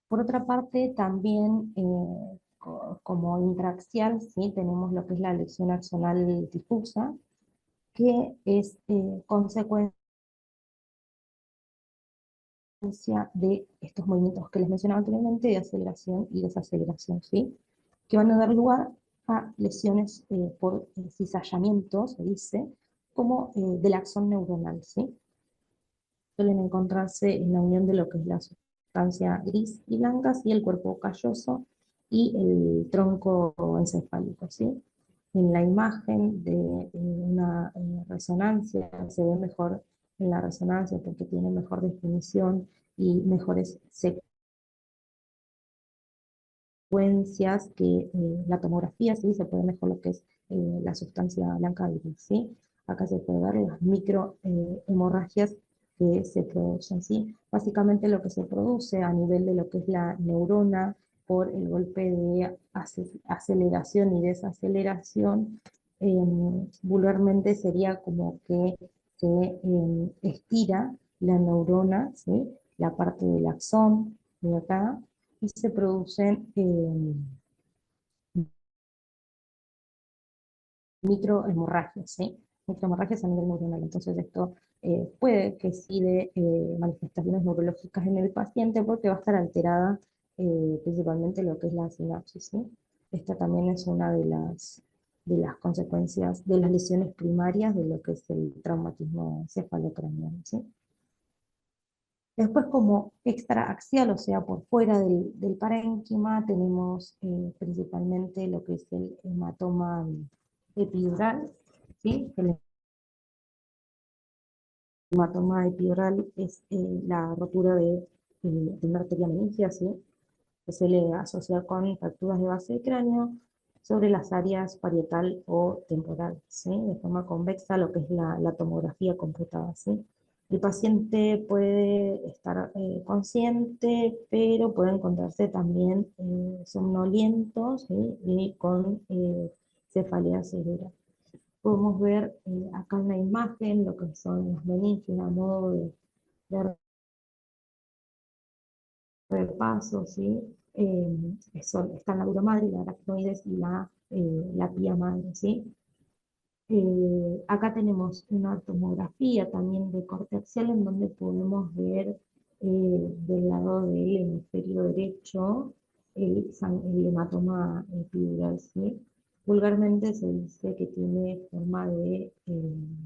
Por otra parte, también como intraaxial, ¿sí? Tenemos lo que es la lesión axonal difusa, que es consecuencia de estos movimientos que les mencionaba anteriormente, de aceleración y desaceleración, ¿sí? Que van a dar lugar a lesiones por cizallamiento, se dice, como del axón neuronal, ¿sí? Suelen encontrarse en la unión de lo que es la sustancia gris y blanca, y el cuerpo calloso y el tronco encefálico, ¿sí? En la imagen de una resonancia se ve mejor en la resonancia porque tiene mejor definición y mejores secuencias que la tomografía, ¿sí? Se puede mejor lo que es la sustancia blanca y gris, ¿sí? Acá se puede ver las micro hemorragias que se producen, ¿sí? Básicamente lo que se produce a nivel de lo que es la neurona por el golpe de aceleración y desaceleración, vulgarmente sería como que se estira la neurona, ¿sí? La parte del axón de acá, y se producen microhemorragias, ¿sí? Microhemorragias a nivel neuronal. Entonces esto puede que sí de manifestaciones neurológicas en el paciente porque va a estar alterada principalmente lo que es la sinapsis, ¿sí? Esta también es una de las consecuencias de las lesiones primarias de lo que es el traumatismo encefalocraneal, ¿sí? Después, como extraaxial, o sea, por fuera del parénquima, tenemos principalmente lo que es el hematoma epidural, ¿sí? El hematoma epidural es la rotura de una arteria meningia, ¿sí? Que se le asocia con fracturas de base de cráneo sobre las áreas parietal o temporal, ¿sí? De forma convexa, lo que es la tomografía computada, ¿sí? El paciente puede estar consciente, pero puede encontrarse también somnoliento, ¿sí? Y con cefalea severa. Podemos ver acá en la imagen lo que son las meninges a modo de repaso, ¿sí? Está la dura madre, la aracnoides y la pía madre, ¿sí? Acá tenemos una tomografía también de corte axial en donde podemos ver del lado del hemisferio derecho el hematoma epidural, ¿sí? Vulgarmente se dice que tiene forma de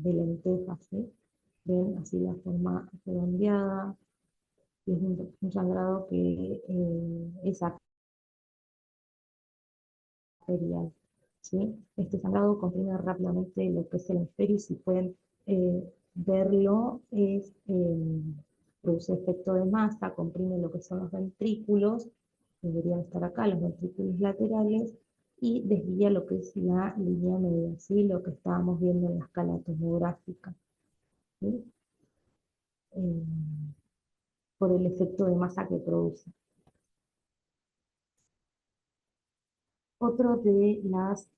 lenteja, ¿sí? Ven así la forma redondeada, y es un sangrado que es arterial, ¿sí? Este sangrado comprime rápidamente lo que es el hemisferio, y si pueden verlo, produce efecto de masa, comprime lo que son los ventrículos, deberían estar acá, los ventrículos laterales, y desvía lo que es la línea media, ¿sí? Lo que estábamos viendo en la escala tomográfica, ¿sí? Eh, por el efecto de masa que produce. Otro de las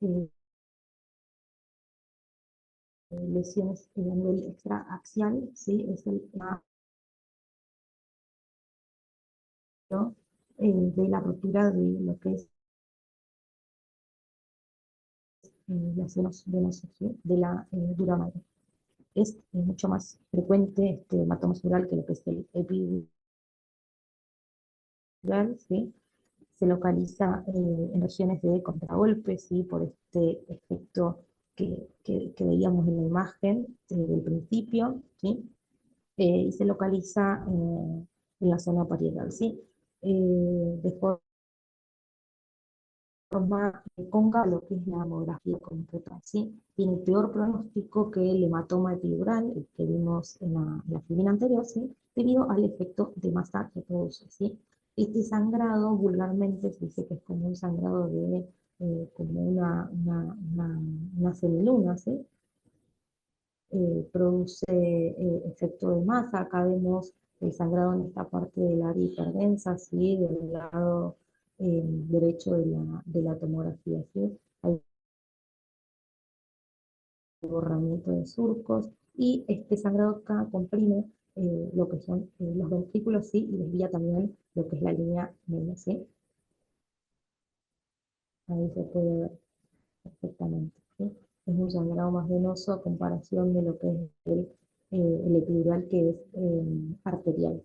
lesiones a nivel extraaxial, ¿sí? Es el de la rotura de lo que es las venas venosas, ¿sí? De la dura madre. Es mucho más frecuente este hematoma subdural que lo que es el epidural, ¿sí? Se localiza en regiones de contragolpe, ¿sí? Por este efecto que veíamos en la imagen del principio, ¿sí? Y se localiza en la zona parietal, ¿sí? De forma conga lo que es la mamografía completa, ¿sí? Tiene peor pronóstico que el hematoma epidural, el que vimos en la filmina anterior, ¿sí? Debido al efecto de masa que produce, ¿sí? Este sangrado vulgarmente se dice que es como un sangrado de como una semiluna, ¿sí? produce efecto de masa. Acá vemos el sangrado en esta parte del área hiperdensa, ¿sí? Del lado derecho de la tomografía, ¿sí? Hay borramiento de surcos y este sangrado acá comprime lo que son los ventrículos, ¿sí? Y desvía también lo que es la línea media, ¿sí? Ahí se puede ver perfectamente, ¿sí? Es un sangrado más venoso a comparación de lo que es el epidural, que es arterial.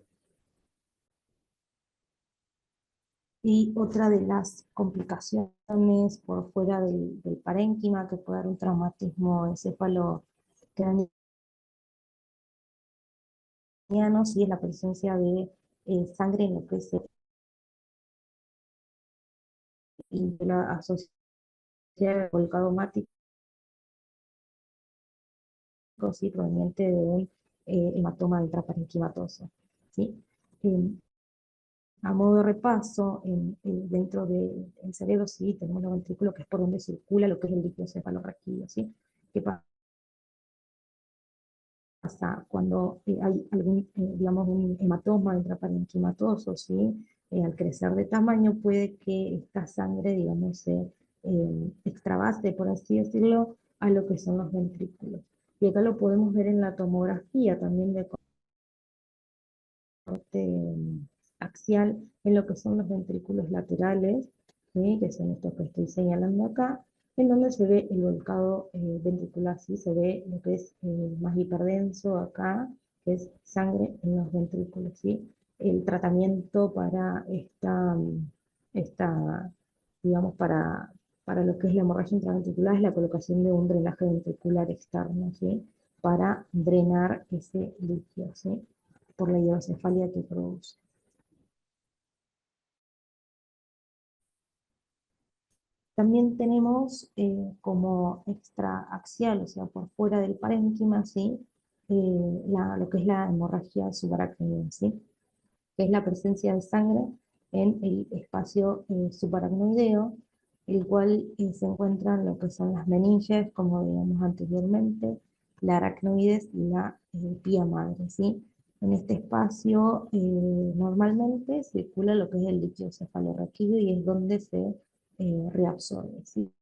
Y otra de las complicaciones por fuera del parénquima que puede dar un traumatismo encefalocraniano, sí, es la presencia de sangre en lo que es la asociación al volcado mático, sí, proveniente de un hematoma intraparenquimatoso, ¿sí? Eh, a modo de repaso, dentro del cerebro, sí, tenemos los ventrículos, que es por donde circula lo que es el líquido cefalorraquídeo, ¿sí? ¿Qué pasa cuando hay algún, digamos, un hematoma intraparenquimatoso, ¿sí? Al crecer de tamaño puede que esta sangre, digamos, se extravase, por así decirlo, a lo que son los ventrículos. Y acá lo podemos ver en la tomografía también de corte axial, en lo que son los ventrículos laterales, ¿sí? Que son estos que estoy señalando acá, en donde se ve el volcado ventricular, ¿sí? Se ve lo que es más hiperdenso acá, que es sangre en los ventrículos, ¿sí? El tratamiento para esta digamos, para lo que es la hemorragia intraventricular es la colocación de un drenaje ventricular externo, ¿sí? Para drenar ese líquido, ¿sí? Por la hidrocefalia que produce. También tenemos como extraaxial, o sea, por fuera del parénquima, ¿sí? Lo que es la hemorragia subaracnoidea, ¿sí? Que es la presencia de sangre en el espacio subaracnoideo, el cual se encuentran lo que son las meninges, como digamos anteriormente, la aracnoides y la pía madre, ¿sí? En este espacio normalmente circula lo que es el líquido cefalorraquídeo y es donde se reabsorbe, ¿sí?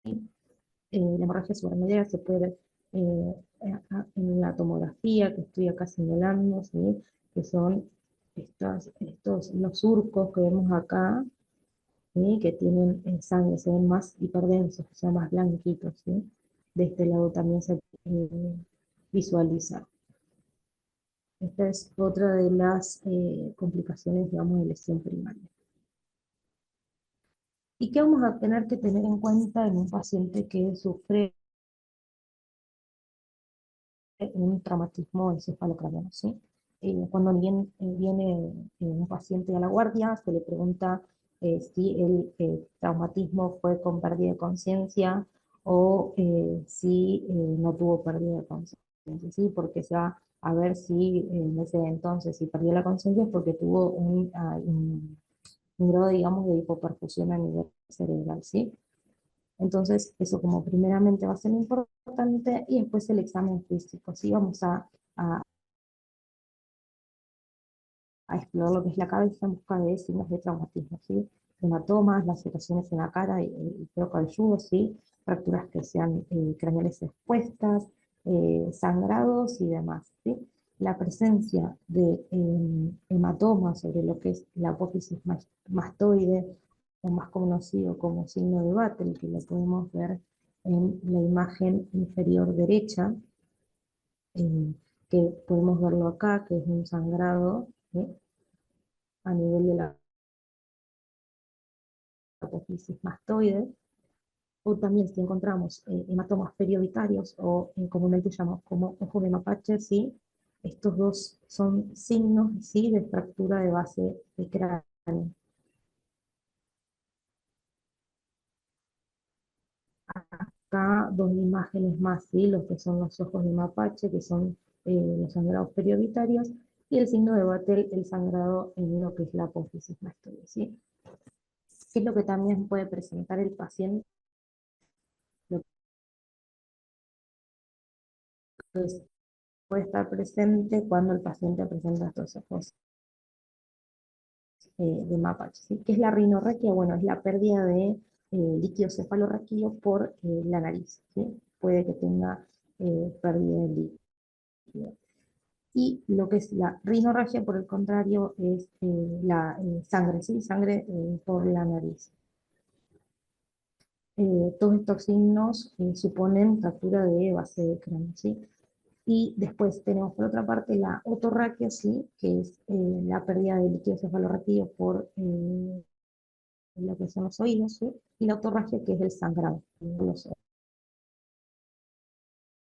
La hemorragia subaracnoidea se puede ver en la tomografía que estoy acá señalando, ¿sí? Que son los surcos que vemos acá, ¿sí? Que tienen sangre, se ven más hiperdensos, o sea, más blanquitos, ¿sí? De este lado también se visualiza. Esta es otra de las complicaciones, digamos, de lesión primaria. ¿Y qué vamos a tener que tener en cuenta en un paciente que sufre un traumatismo encefalocraniano, ¿sí? Cuando viene un paciente a la guardia, se le pregunta si el traumatismo fue con pérdida de conciencia o si no tuvo pérdida de conciencia, ¿sí? Porque se va a ver si en ese entonces, si perdió la conciencia, es porque tuvo un grado, digamos, de hipoperfusión a nivel cerebral, ¿sí? Entonces, eso como primeramente va a ser importante y después el examen físico. Sí, vamos a, a explorar lo que es la cabeza en busca de signos de traumatismo, ¿sí? Hematomas, laceraciones en la cara y cuero cabelludo, ¿sí? Fracturas que sean craneales expuestas, sangrados y demás, ¿sí? La presencia de hematomas sobre lo que es la apófisis mastoide, o más conocido como signo de Battle, que lo podemos ver en la imagen inferior derecha, eh, que podemos verlo acá, que es un sangrado a nivel de la apófisis mastoide, o también si encontramos hematomas periovitarios o comúnmente llamamos como ojos de mapache, ¿sí? Estos dos son signos, ¿sí? De fractura de base de cráneo. Acá dos imágenes más, ¿sí? Los que son los ojos de mapache, que son los sangrados periovitarios, y el signo de Battle, el sangrado en lo que es la apófisis mastoide, ¿sí? ¿Qué es lo que también puede presentar el paciente? Lo Entonces, puede estar presente cuando el paciente presenta estos ojos de Mapache, ¿sí? ¿Qué es la rinorraquia? Bueno, es la pérdida de líquido cefalorraquídeo por la nariz, ¿sí? Puede que tenga pérdida de líquido. Y lo que es la rinorragia, por el contrario, es la sangre, ¿sí? Sangre por la nariz. Todos estos signos suponen fractura de base de cráneo, ¿sí? Y después tenemos por otra parte la otorraquia, ¿sí? Que es la pérdida de líquido cefalorraquídeo por lo que son los oídos, ¿sí? Y la otorragia, que es el sangrado de los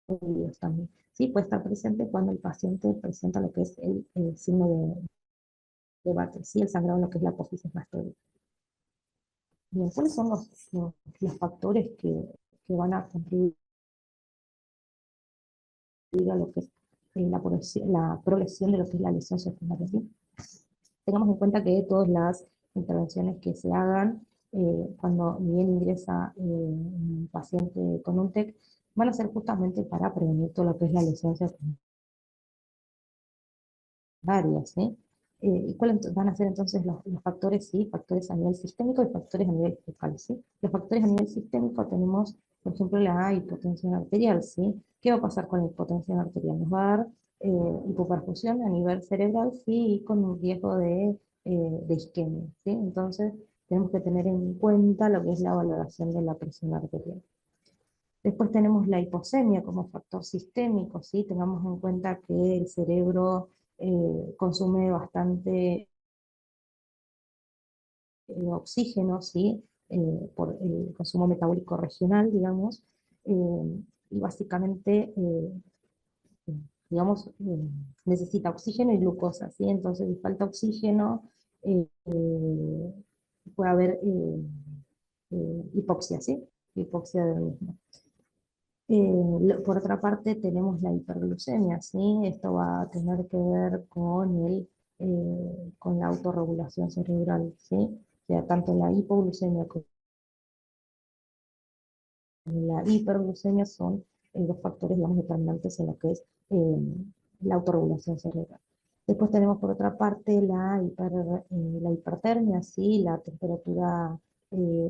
oídos también. ¿Sí? Puede estar presente cuando el paciente presenta lo que es el signo de Batten, ¿sí? El sangrado en lo que es la apófisis mastódica. Bien, ¿cuáles son los factores que van a contribuir a lo que es la progresión de lo que es la lesión secundaria, ¿sí? Tengamos en cuenta que todas las intervenciones que se hagan cuando bien ingresa un paciente con un TEC van a ser justamente para prevenir todo lo que es la lesión secundaria, ¿sí? ¿Y cuáles van a ser entonces los factores? Sí, factores a nivel sistémico y factores a nivel focal, ¿sí? Los factores a nivel sistémico tenemos, por ejemplo, la hipotensión arterial, ¿sí? ¿Qué va a pasar con la hipotensión arterial? Nos va a dar hipoperfusión a nivel cerebral, ¿sí? Y con un riesgo de isquemia, ¿sí? Entonces, tenemos que tener en cuenta lo que es la valoración de la presión arterial. Después tenemos la hiposemia como factor sistémico, ¿sí? Tengamos en cuenta que el cerebro consume bastante oxígeno, ¿sí? Por el consumo metabólico regional, digamos, y básicamente, digamos, necesita oxígeno y glucosa, ¿sí? Entonces, si falta oxígeno, puede haber hipoxia, ¿sí? Hipoxia del mismo. Por otra parte, tenemos la hiperglucemia, ¿sí? Esto va a tener que ver con la autorregulación cerebral, ¿sí? O sea, tanto la hipoglucemia como la hiperglucemia son los factores, digamos, determinantes en lo que es la autorregulación cerebral. Después tenemos por otra parte la hipertermia, ¿sí? La temperatura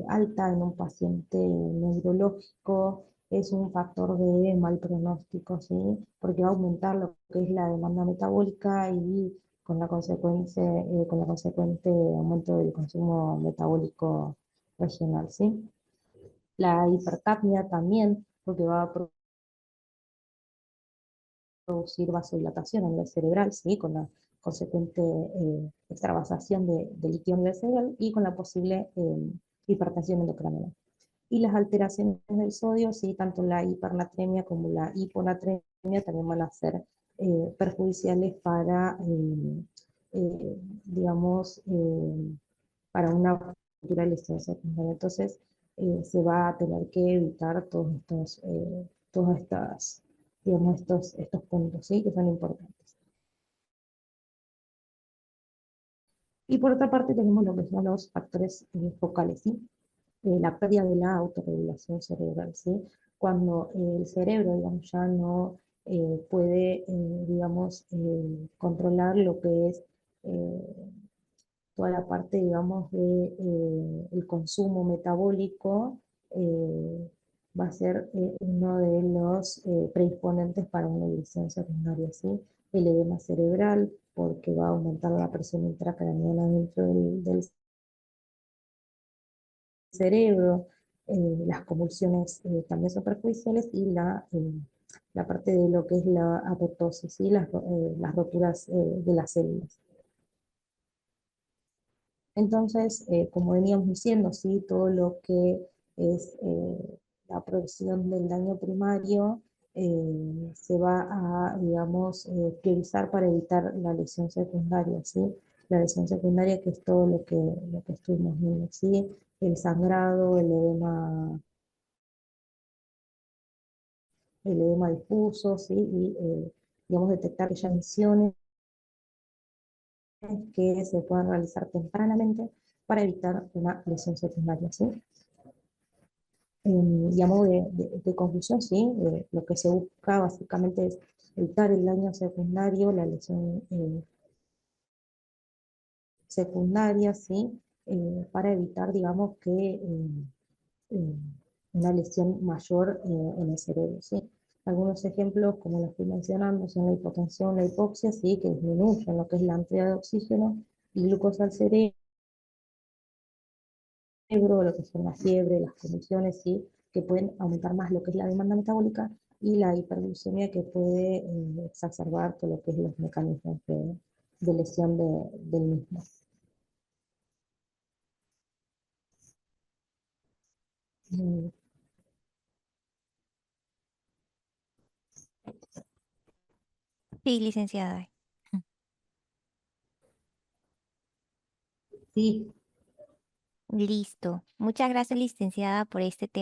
alta en un paciente neurológico es un factor de mal pronóstico, ¿sí? Porque va a aumentar lo que es la demanda metabólica y con la consecuente aumento del consumo metabólico regional, ¿sí? La hipercapnia también, porque va a producir vasodilatación a nivel cerebral, ¿sí? Con la consecuente extravasación de líquido a nivel cerebral y con la posible hipertensión endocrinal. Y las alteraciones del sodio, ¿sí? Tanto la hipernatremia como la hiponatremia también van a ser perjudiciales para, digamos, para una futura lesión secundaria. Entonces, se va a tener que evitar todas estas, digamos, estos puntos, ¿sí? Que son importantes. Y por otra parte tenemos lo que son los factores focales, ¿sí? La pérdida de la autorregulación cerebral, ¿sí? Cuando el cerebro, digamos, ya no puede, digamos, controlar lo que es toda la parte, digamos, de el consumo metabólico, eh, va a ser uno de los predisponentes para una lesión secundaria, ¿sí? El edema cerebral, porque va a aumentar la presión intracraneana dentro del cerebro, las convulsiones también son perjudiciales y la parte de lo que es la apoptosis, ¿sí? Las roturas de las células. Entonces, como veníamos diciendo, ¿sí? Todo lo que es la progresión del daño primario se va a, digamos, priorizar para evitar la lesión secundaria, ¿sí? La lesión secundaria que es todo lo que estuvimos viendo, ¿sí? El sangrado, el edema difuso, ¿sí? Y, digamos, detectar aquellas lesiones que se puedan realizar tempranamente para evitar una lesión secundaria, ¿sí? Y a modo de conclusión, sí, lo que se busca básicamente es evitar el daño secundario, la lesión secundaria, ¿sí? Para evitar, digamos, que eh, una lesión mayor en el cerebro, ¿sí? Algunos ejemplos, como los estoy mencionando, son la hipotensión, la hipoxia, ¿sí? Que disminuyen lo que es la entrega de oxígeno y glucosa al cerebro, lo que son la fiebre, las condiciones, ¿sí? Que pueden aumentar más lo que es la demanda metabólica y la hiperglucemia que puede exacerbar todo lo que es los mecanismos de lesión del mismo. Mm, Sí, licenciada. Sí, Listo. Muchas gracias, licenciada, por este tema.